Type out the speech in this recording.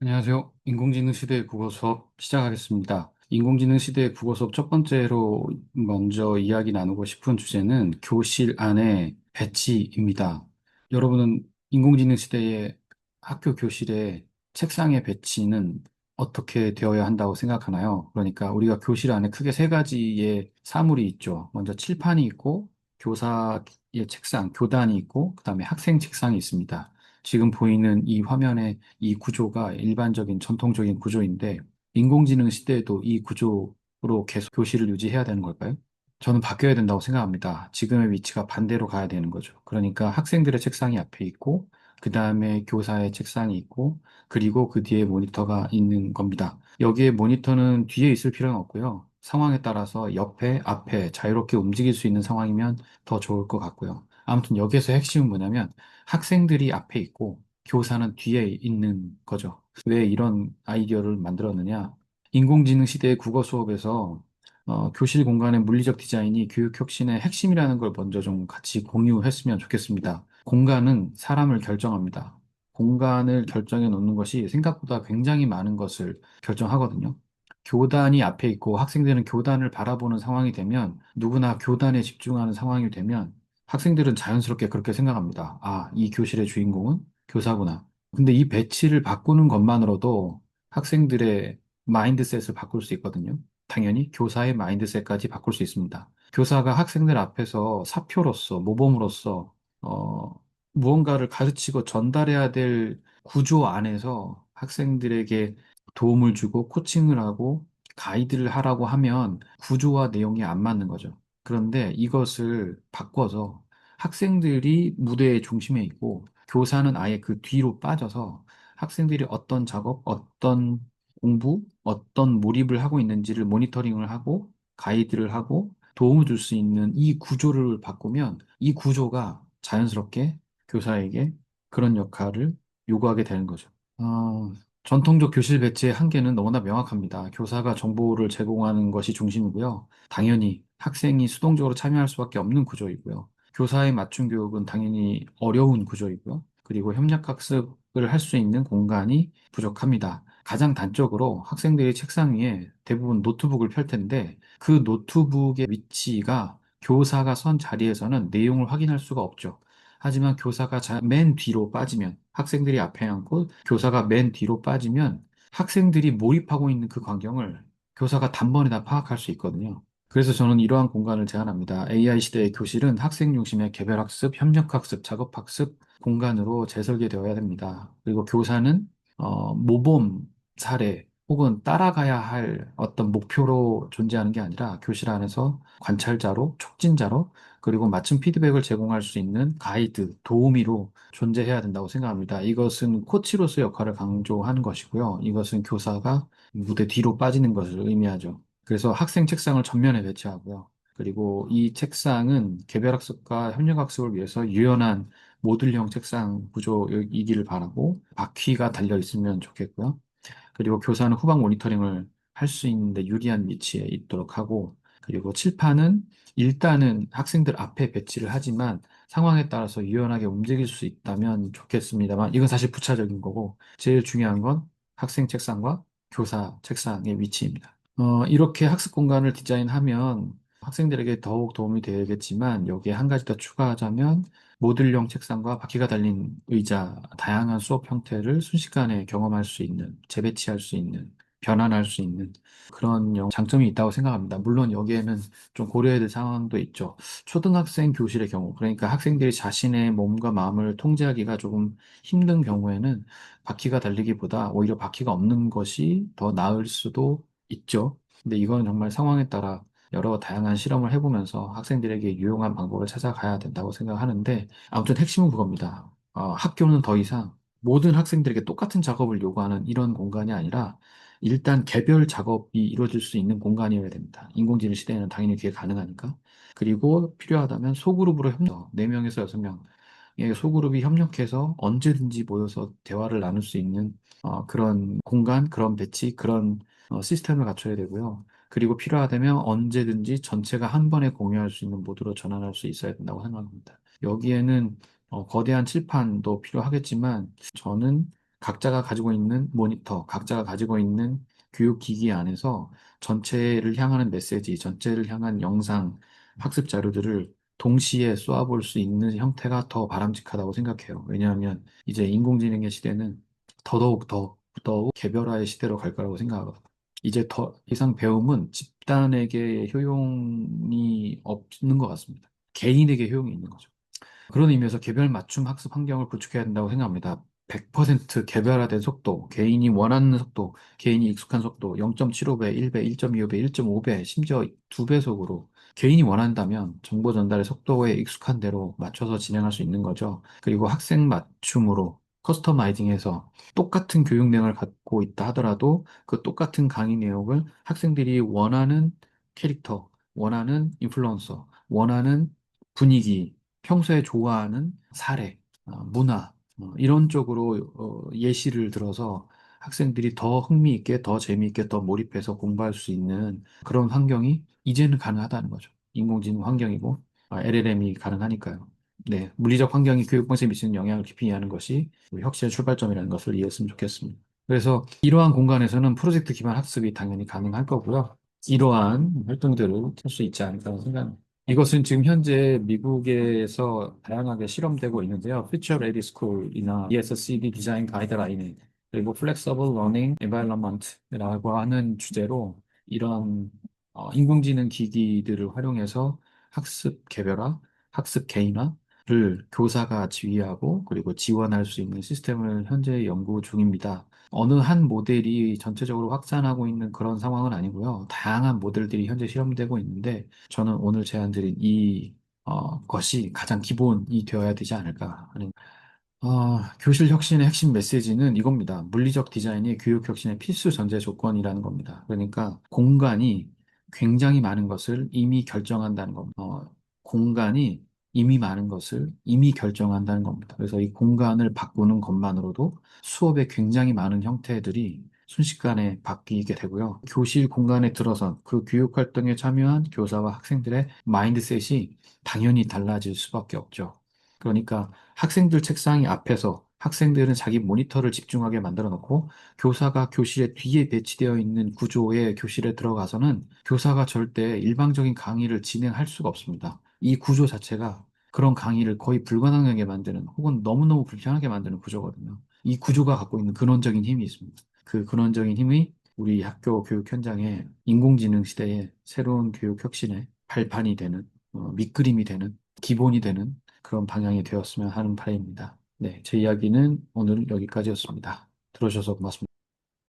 안녕하세요. 인공지능 시대의 국어 수업 시작하겠습니다. 인공지능 시대의 국어 수업 첫 번째로 먼저 이야기 나누고 싶은 주제는 교실 안의 배치입니다. 여러분은 인공지능 시대의 학교 교실의 책상의 배치는 어떻게 되어야 한다고 생각하나요? 그러니까 우리가 교실 안에 크게 세 가지의 사물이 있죠. 먼저 칠판이 있고, 교사의 책상, 교단이 있고, 그다음에 학생 책상이 있습니다. 지금 보이는 이 화면에 이 구조가 일반적인 전통적인 구조인데 인공지능 시대에도 이 구조로 계속 교실을 유지해야 되는 걸까요? 저는 바뀌어야 된다고 생각합니다. 지금의 위치가 반대로 가야 되는 거죠. 그러니까 학생들의 책상이 앞에 있고 그 다음에 교사의 책상이 있고 그리고 그 뒤에 모니터가 있는 겁니다. 여기에 모니터는 뒤에 있을 필요는 없고요. 상황에 따라서 옆에, 앞에 자유롭게 움직일 수 있는 상황이면 더 좋을 것 같고요. 아무튼 여기에서 핵심은 뭐냐면 학생들이 앞에 있고 교사는 뒤에 있는 거죠. 왜 이런 아이디어를 만들었느냐? 인공지능 시대의 국어 수업에서 교실 공간의 물리적 디자인이 교육 혁신의 핵심이라는 걸 먼저 좀 같이 공유했으면 좋겠습니다. 공간은 사람을 결정합니다. 공간을 결정해 놓는 것이 생각보다 굉장히 많은 것을 결정하거든요. 교단이 앞에 있고 학생들은 교단을 바라보는 상황이 되면 누구나 교단에 집중하는 상황이 되면 학생들은 자연스럽게 그렇게 생각합니다. 아, 이 교실의 주인공은 교사구나. 근데 이 배치를 바꾸는 것만으로도 학생들의 마인드셋을 바꿀 수 있거든요. 당연히 교사의 마인드셋까지 바꿀 수 있습니다. 교사가 학생들 앞에서 사표로서, 모범으로서, 무언가를 가르치고 전달해야 될 구조 안에서 학생들에게 도움을 주고 코칭을 하고 가이드를 하라고 하면 구조와 내용이 안 맞는 거죠. 그런데 이것을 바꿔서 학생들이 무대의 중심에 있고 교사는 아예 그 뒤로 빠져서 학생들이 어떤 작업, 어떤 공부, 어떤 몰입을 하고 있는지를 모니터링을 하고 가이드를 하고 도움을 줄 수 있는 이 구조를 바꾸면 이 구조가 자연스럽게 교사에게 그런 역할을 요구하게 되는 거죠. 어, 전통적 교실 배치의 한계는 너무나 명확합니다. 교사가 정보를 제공하는 것이 중심이고요. 당연히 학생이 수동적으로 참여할 수밖에 없는 구조이고요. 교사의 맞춤 교육은 당연히 어려운 구조이고요. 그리고 협력학습을 할 수 있는 공간이 부족합니다. 가장 단적으로 학생들이 책상 위에 대부분 노트북을 펼 텐데 그 노트북의 위치가 교사가 선 자리에서는 내용을 확인할 수가 없죠. 하지만 교사가 맨 뒤로 빠지면 학생들이 앞에 앉고 교사가 맨 뒤로 빠지면 학생들이 몰입하고 있는 그 광경을 교사가 단번에 다 파악할 수 있거든요. 그래서 저는 이러한 공간을 제안합니다. AI 시대의 교실은 학생 중심의 개별학습, 협력학습, 작업학습 공간으로 재설계되어야 됩니다. 그리고 교사는 모범 사례 혹은 따라가야 할 어떤 목표로 존재하는 게 아니라 교실 안에서 관찰자로, 촉진자로 그리고 맞춤 피드백을 제공할 수 있는 가이드, 도우미로 존재해야 된다고 생각합니다. 이것은 코치로서의 역할을 강조하는 것이고요. 이것은 교사가 무대 뒤로 빠지는 것을 의미하죠. 그래서 학생 책상을 전면에 배치하고요. 그리고 이 책상은 개별학습과 협력학습을 위해서 유연한 모듈형 책상 구조이기를 바라고 바퀴가 달려 있으면 좋겠고요. 그리고 교사는 후방 모니터링을 할 수 있는데 유리한 위치에 있도록 하고, 그리고 칠판은 일단은 학생들 앞에 배치를 하지만 상황에 따라서 유연하게 움직일 수 있다면 좋겠습니다만, 이건 사실 부차적인 거고, 제일 중요한 건 학생 책상과 교사 책상의 위치입니다. 이렇게 학습 공간을 디자인하면 학생들에게 더욱 도움이 되겠지만, 여기에 한 가지 더 추가하자면, 모듈형 책상과 바퀴가 달린 의자, 다양한 수업 형태를 순식간에 경험할 수 있는, 재배치할 수 있는, 변환할 수 있는 그런 장점이 있다고 생각합니다. 물론 여기에는 좀 고려해야 될 상황도 있죠. 초등학생 교실의 경우, 그러니까 학생들이 자신의 몸과 마음을 통제하기가 조금 힘든 경우에는 바퀴가 달리기보다 오히려 바퀴가 없는 것이 더 나을 수도 있죠. 근데 이거는 정말 상황에 따라 여러 다양한 실험을 해보면서 학생들에게 유용한 방법을 찾아가야 된다고 생각하는데, 아무튼 핵심은 그겁니다. 학교는 더 이상 모든 학생들에게 똑같은 작업을 요구하는 이런 공간이 아니라 일단 개별 작업이 이루어질 수 있는 공간이어야 됩니다. 인공지능 시대에는 당연히 그게 가능하니까. 그리고 필요하다면 소그룹으로 협력, 4명에서 6명, 소그룹이 협력해서 언제든지 모여서 대화를 나눌 수 있는 그런 공간, 그런 배치, 그런 시스템을 갖춰야 되고요. 그리고 필요하다면 언제든지 전체가 한 번에 공유할 수 있는 모드로 전환할 수 있어야 된다고 생각합니다. 여기에는 거대한 칠판도 필요하겠지만 저는 각자가 가지고 있는 모니터, 각자가 가지고 있는 교육기기 안에서 전체를 향하는 메시지, 전체를 향한 영상, 학습 자료들을 동시에 쏘아볼 수 있는 형태가 더 바람직하다고 생각해요. 왜냐하면 이제 인공지능의 시대는 더더욱 개별화의 시대로 갈 거라고 생각하거든요. 이제 더 이상 배움은 집단에게 효용이 없는 것 같습니다. 개인에게 효용이 있는 거죠. 그런 의미에서 개별 맞춤 학습 환경을 구축해야 된다고 생각합니다. 100% 개별화된 속도, 개인이 원하는 속도, 개인이 익숙한 속도, 0.75배, 1배, 1.25배, 1.5배, 심지어 2배속으로 개인이 원한다면 정보 전달의 속도에 익숙한 대로 맞춰서 진행할 수 있는 거죠. 그리고 학생 맞춤으로 커스터마이징해서 똑같은 교육 내용을 갖고 있다 하더라도 그 똑같은 강의 내용을 학생들이 원하는 캐릭터, 원하는 인플루언서, 원하는 분위기, 평소에 좋아하는 사례, 문화, 이런 쪽으로 예시를 들어서 학생들이 더 흥미있게, 더 재미있게, 더 몰입해서 공부할 수 있는 그런 환경이 이제는 가능하다는 거죠. 인공지능 환경이고, LLM이 가능하니까요. 네, 물리적 환경이 교육 방식에 미치는 영향을 깊이 이해하는 것이 우리 혁신의 출발점이라는 것을 이해했으면 좋겠습니다. 그래서 이러한 공간에서는 프로젝트 기반 학습이 당연히 가능할 거고요. 이러한 활동들을 할 수 있지 않을까 생각합니다. 이것은 지금 현재 미국에서 다양하게 실험되고 있는데요. Future Ready School이나 ESCD 디자인 가이드라인, 그리고 Flexible Learning Environment라고 하는 주제로 이런 인공지능 기기들을 활용해서 학습 개별화, 학습 개인화를 교사가 지휘하고 그리고 지원할 수 있는 시스템을 현재 연구 중입니다. 어느 한 모델이 전체적으로 확산하고 있는 그런 상황은 아니고요. 다양한 모델들이 현재 실험되고 있는데 저는 오늘 제안드린 이 것이 가장 기본이 되어야 되지 않을까 하는 교실 혁신의 핵심 메시지는 이겁니다. 물리적 디자인이 교육 혁신의 필수 전제 조건이라는 겁니다. 그러니까 공간이 굉장히 많은 것을 이미 결정한다는 겁니다. 공간이 이미 많은 것을 이미 결정한다는 겁니다. 그래서 이 공간을 바꾸는 것만으로도 수업의 굉장히 많은 형태들이 순식간에 바뀌게 되고요. 교실 공간에 들어선 그 교육 활동에 참여한 교사와 학생들의 마인드셋이 당연히 달라질 수밖에 없죠. 그러니까 학생들 책상이 앞에서 학생들은 자기 모니터를 집중하게 만들어 놓고 교사가 교실의 뒤에 배치되어 있는 구조의 교실에 들어가서는 교사가 절대 일방적인 강의를 진행할 수가 없습니다. 이 구조 자체가 그런 강의를 거의 불가능하게 만드는 혹은 너무너무 불편하게 만드는 구조거든요. 이 구조가 갖고 있는 근원적인 힘이 있습니다. 그 근원적인 힘이 우리 학교 교육 현장에 인공지능 시대의 새로운 교육 혁신의 발판이 되는, 밑그림이 되는, 기본이 되는 그런 방향이 되었으면 하는 바람입니다. 네, 제 이야기는 오늘 여기까지였습니다. 들어주셔서 고맙습니다.